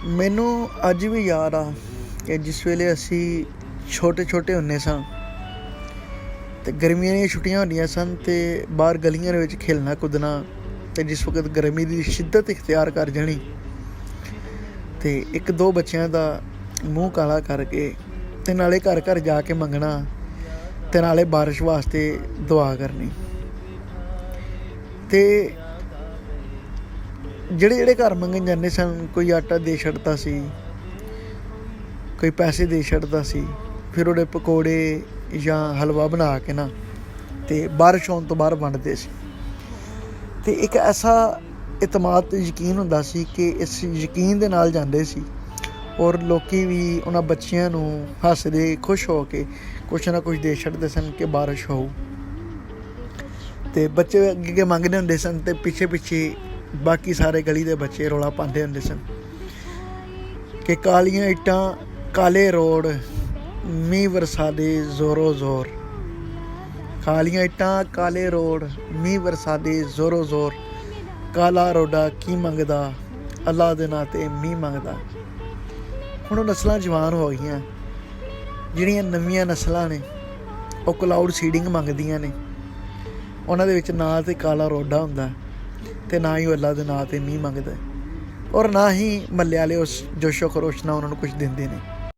ਮੈਨੂੰ ਅੱਜ ਵੀ ਯਾਦ ਆ ਕਿ ਜਿਸ ਵੇਲੇ ਅਸੀਂ ਛੋਟੇ ਹੁੰਦੇ ਸਾਂ ਅਤੇ ਗਰਮੀਆਂ ਦੀਆਂ ਛੁੱਟੀਆਂ ਹੁੰਦੀਆਂ ਸਨ ਅਤੇ ਬਾਹਰ ਗਲੀਆਂ ਦੇ ਵਿੱਚ ਖੇਲਣਾ ਕੁੱਦਣਾ, ਅਤੇ ਜਿਸ ਵਕਤ ਗਰਮੀ ਦੀ ਸ਼ਿੱਦਤ ਇਖਤਿਆਰ ਕਰ ਜਾਣੀ ਅਤੇ ਇੱਕ ਦੋ ਬੱਚਿਆਂ ਦਾ ਮੂੰਹ ਕਾਲਾ ਕਰਕੇ ਅਤੇ ਨਾਲੇ ਘਰ ਘਰ ਜਾ ਕੇ ਮੰਗਣਾ ਅਤੇ ਨਾਲੇ ਬਾਰਿਸ਼ ਵਾਸਤੇ ਦੁਆ ਕਰਨੀ। ਅਤੇ ਜਿਹੜੇ ਘਰ ਮੰਗਣ ਜਾਂਦੇ ਸਨ, ਕੋਈ ਆਟਾ ਦੇ ਛੱਡਦਾ ਸੀ, ਕੋਈ ਪੈਸੇ ਦੇ ਛੱਡਦਾ ਸੀ, ਫਿਰ ਉਹਦੇ ਪਕੌੜੇ ਜਾਂ ਹਲਵਾ ਬਣਾ ਕੇ ਨਾ ਅਤੇ ਬਾਰਿਸ਼ ਆਉਣ ਤੋਂ ਬਾਅਦ ਵੰਡਦੇ ਸੀ। ਅਤੇ ਇੱਕ ਐਸਾ ਇਤਮਾਦ ਅਤੇ ਯਕੀਨ ਹੁੰਦਾ ਸੀ ਕਿ ਇਸ ਯਕੀਨ ਦੇ ਨਾਲ ਜਾਂਦੇ ਸੀ ਔਰ ਲੋਕ ਵੀ ਉਹਨਾਂ ਬੱਚਿਆਂ ਨੂੰ ਹੱਸਦੇ ਖੁਸ਼ ਹੋ ਕੇ ਕੁਛ ਨਾ ਕੁਛ ਦੇ ਛੱਡਦੇ ਸਨ ਕਿ ਬਾਰਿਸ਼ ਹੋਊ। ਅਤੇ ਬੱਚੇ ਅੱਗੇ ਮੰਗਦੇ ਹੁੰਦੇ ਸਨ ਅਤੇ ਪਿੱਛੇ ਬਾਕੀ ਸਾਰੇ ਗਲੀ ਦੇ ਬੱਚੇ ਰੌਲਾ ਪਾਉਂਦੇ ਹੁੰਦੇ ਸਨ ਕਿ ਕਾਲੀਆਂ ਇੱਟਾਂ ਕਾਲੇ ਰੋਡ ਮੀਂਹ ਵਰਸਾ ਦੇ ਜ਼ੋਰੋ ਜ਼ੋਰ, ਕਾਲੀਆਂ ਇੱਟਾਂ ਕਾਲੇ ਰੋਡ ਮੀਂਹ ਵਰਸਾ ਦੇ ਜ਼ੋਰੋ ਜ਼ੋਰ, ਕਾਲਾ ਰੋਡਾ ਕੀ ਮੰਗਦਾ ਅੱਲਾ ਦੇ ਨਾਂ 'ਤੇ ਮੀਂਹ ਮੰਗਦਾ। ਹੁਣ ਉਹ ਨਸਲਾਂ ਜਵਾਨ ਹੋ ਗਈਆਂ, ਜਿਹੜੀਆਂ ਨਵੀਆਂ ਨਸਲਾਂ ਨੇ ਉਹ ਕਲਾਊਡ ਸੀਡਿੰਗ ਮੰਗਦੀਆਂ ਨੇ। ਉਹਨਾਂ ਦੇ ਵਿੱਚ ਨਾ ਤਾਂ ਕਾਲਾ ਰੋਡਾ ਹੁੰਦਾ ਅਤੇ ਨਾ ਹੀ ਉਹ ਅੱਲਾ ਦੇ ਨਾਂ 'ਤੇ ਮੀਂਹ ਮੰਗਦਾ, ਔਰ ਨਾ ਹੀ ਮਹੱਲੇ ਵਾਲੇ ਉਸ ਜੋਸ਼ੋ ਖਰੋਸ਼ ਨਾਲ ਉਹਨਾਂ ਨੂੰ ਕੁਛ ਦਿੰਦੇ ਨੇ।